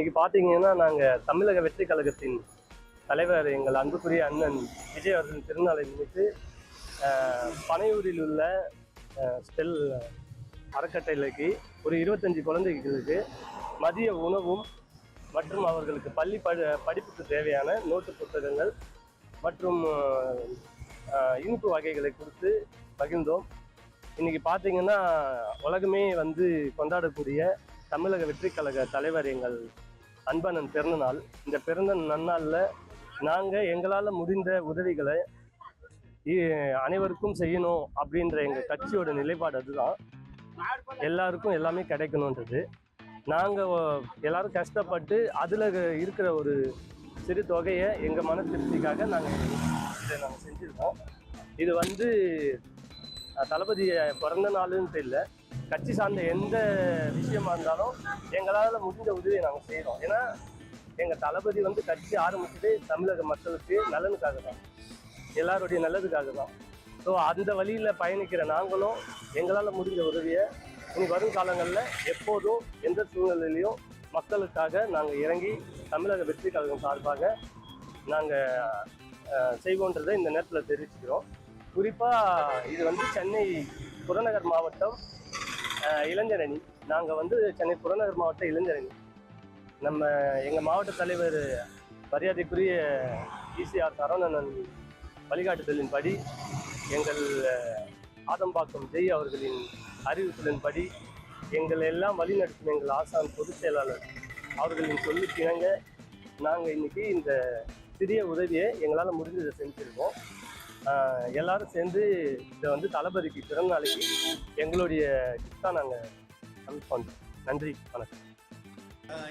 இன்னைக்கு பார்த்தீங்கன்னா, தமிழக வெற்றி கழகத்தின் தலைவர் எங்கள் அன்புக்குரிய அண்ணன் விஜய் அவர்களின் திருநாளை முன்னிட்டு பனையூரில் உள்ள ஸ்டெல் அறக்கட்டளைக்கு ஒரு 25 குழந்தைகளுக்கு மதிய உணவும் மற்றும் அவர்களுக்கு பள்ளி படிப்புக்கு தேவையான நோட்டு புத்தகங்கள் மற்றும் இனிப்பு வகைகளை கொடுத்து மகிழ்ந்தோம். இன்னைக்கு பார்த்தீங்கன்னா, உலகமே கொண்டாடக்கூடிய தமிழக வெற்றி கழக தலைவர் எங்கள் அன்பண்ணன் பிறந்த நாள். இந்த பிறந்த நன்னாளில் நாங்கள் எங்களால் முடிந்த உதவிகளை அனைவருக்கும் செய்யணும் அப்படின்ற எங்கள் கட்சியோட நிலைப்பாடு அதுதான். எல்லாருக்கும் எல்லாமே கிடைக்கணுன்றது. நாங்கள் எல்லாரும் கஷ்டப்பட்டு அதில் இருக்கிற ஒரு சிறு தொகையை எங்கள் மன திருப்திக்காக இதை நாங்கள் செஞ்சுருக்கோம். இது தளபதியை பிறந்த நாளுன்னு தெரியல, கட்சி சார்ந்த எந்த விஷயமா இருந்தாலும் எங்களால் முடிஞ்ச உதவியை நாங்கள் செய்கிறோம். ஏன்னா எங்கள் தளபதி கட்சி ஆரம்பிச்சதே தமிழக மக்களுக்கு நலனுக்காக தான், எல்லாருடைய நல்லதுக்காக தான். ஸோ அந்த வழியில் பயணிக்கிற நாங்களும் எங்களால் முடிஞ்ச உதவியை இனி வரும் காலங்களில் எப்போதும் எந்த சூழ்நிலையிலையும் மக்களுக்காக நாங்கள் இறங்கி தமிழக வெற்றி கழகம் சார்பாக நாங்கள் செய்வோன்றதை இந்த நேரத்தில் தெரிவிச்சுக்கிறோம். குறிப்பாக இது சென்னை புறநகர் மாவட்டம் இளைஞர் அணி. நாங்கள் சென்னை புறநகர் மாவட்ட இளைஞர் அணி. எங்கள் மாவட்ட தலைவர் மரியாதைக்குரிய ஈசிஆர் சரவணன் வழிகாட்டுதலின்படி, எங்கள் ஆதம்பாக்கம் ஜெய் அவர்களின் அறிவித்தலின்படி, எங்கள் எல்லாம் வழிநடத்தும் எங்கள் ஆசான் பொதுச் செயலாளர் அவர்களின் சொல்லிக்கிணங்க நாங்கள் இன்னைக்கு இந்த சிறிய உதவியை எங்களால் முடிஞ்சதை செஞ்சுருக்கோம். எல்லாரும் சேர்ந்து இதை தளபதிக்கு பிறந்த நாளைக்கு எங்களுடைய கிஃப்டாக நாங்கள் கமிட் பண்ணுறோம். நன்றி, வணக்கம்.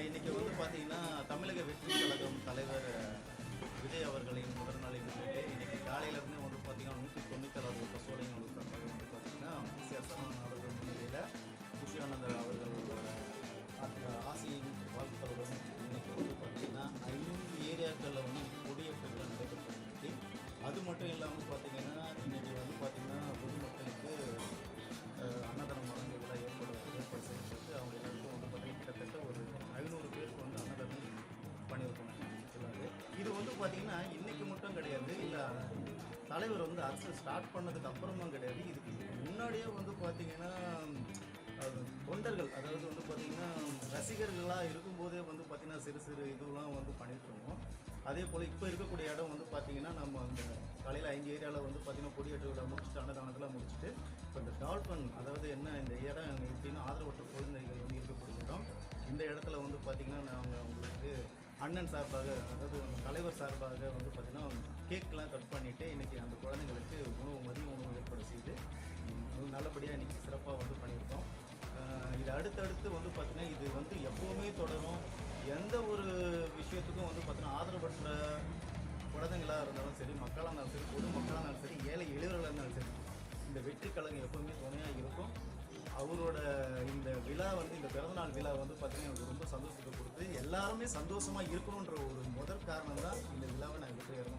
இன்னைக்கு பார்த்தீங்கன்னா தமிழக வெற்றி கழகம் தலைவர் விஜய் அவர்களின் முதல் நாளை முன்னிட்டு இன்னைக்கு காலையிலேருந்து பார்த்தீங்கன்னா 196 பசோலைகள் பார்த்தீங்கன்னா சரவணன் அவர்கள் முன்னிலையில் குஷியானந்தர் அவர்கள் ஆசையின் வாழ்த்துக்களுடன் இன்னைக்கு பார்த்தீங்கன்னா 5 ஏரியாக்களில் கொடியேற்றங்கள் நடைபெற்றது. அது மட்டும் இல்லாமல் பார்த்தீங்கன்னா இன்னைக்கு பார்த்தீங்கன்னா பொதுமக்களுக்கு அன்னதானம் வழங்க விழா ஏற்பாடு செய்யப்பட்டு அவங்க எல்லாருக்கும் பார்த்தீங்கன்னா கிட்டத்தட்ட ஒரு 500 பேருக்கு அன்னதானம் பண்ணியிருக்கோம். இது பார்த்தீங்கன்னா இன்றைக்கி மட்டும் கிடையாது, இல்லை தலைவர் அரசு ஸ்டார்ட் பண்ணதுக்கு அப்புறமும் கிடையாது. இதுக்கு முன்னாடியே பார்த்தீங்கன்னா தொண்டர்கள், அதாவது பார்த்தீங்கன்னா ரசிகர்களாக இருக்கும்போதே பார்த்தீங்கன்னா சிறு சிறு இதுவெலாம் பண்ணிட்டுருக்கோம். அதே போல் இப்போ இருக்கக்கூடிய இடம் பார்த்தீங்கன்னா நம்ம அந்த காலையில் 5 ஏரியாவில் பார்த்தீங்கன்னா கொடியேற்ற விழா முடிச்சுட்டு அன்னதானத்தில் முடிச்சுட்டு இப்போ இந்த டால்ஃபன், அதாவது என்ன இந்த இடம் எப்படின்னா ஆதரவற்ற குழந்தைகள் இருக்கக்கூடிய இடம். இந்த இடத்துல பார்த்தீங்கன்னா நாங்கள் உங்களுக்கு அண்ணன் சார்பாக, அதாவது தலைவர் சார்பாக பார்த்தீங்கன்னா கேக்கெலாம் கட் பண்ணிவிட்டு இன்றைக்கி அந்த குழந்தைங்களுக்கு மதிய உணவு ஏற்பாடு செய்து நல்லபடியாக இன்றைக்கி சிறப்பாக பண்ணியிருக்கோம். இது அடுத்தடுத்து பார்த்தீங்கன்னா இது எப்போவுமே தொடரும். எந்த ஒரு விஷயத்துக்கும் பார்த்தீங்கன்னா ஆதரவற்ற குழந்தைங்களாக இருந்தாலும் சரி, மக்களாக இருந்தாலும் சரி, பொதுமக்களாக இருந்தாலும் சரி, ஏழை எளியவர்களாக இருந்தாலும் சரி, இந்த வெற்றி கழகம் எப்போவுமே துணையாக இருக்கும். அவரோட இந்த விழா இந்த பிறந்தநாள் விழா பார்த்தீங்கன்னா எனக்கு ரொம்ப சந்தோஷத்தை கொடுத்து எல்லாருமே சந்தோஷமாக இருக்கணுன்ற ஒரு முதல் காரணம் தான் இந்த விழாவை நாங்கள் வெற்றி இறங்க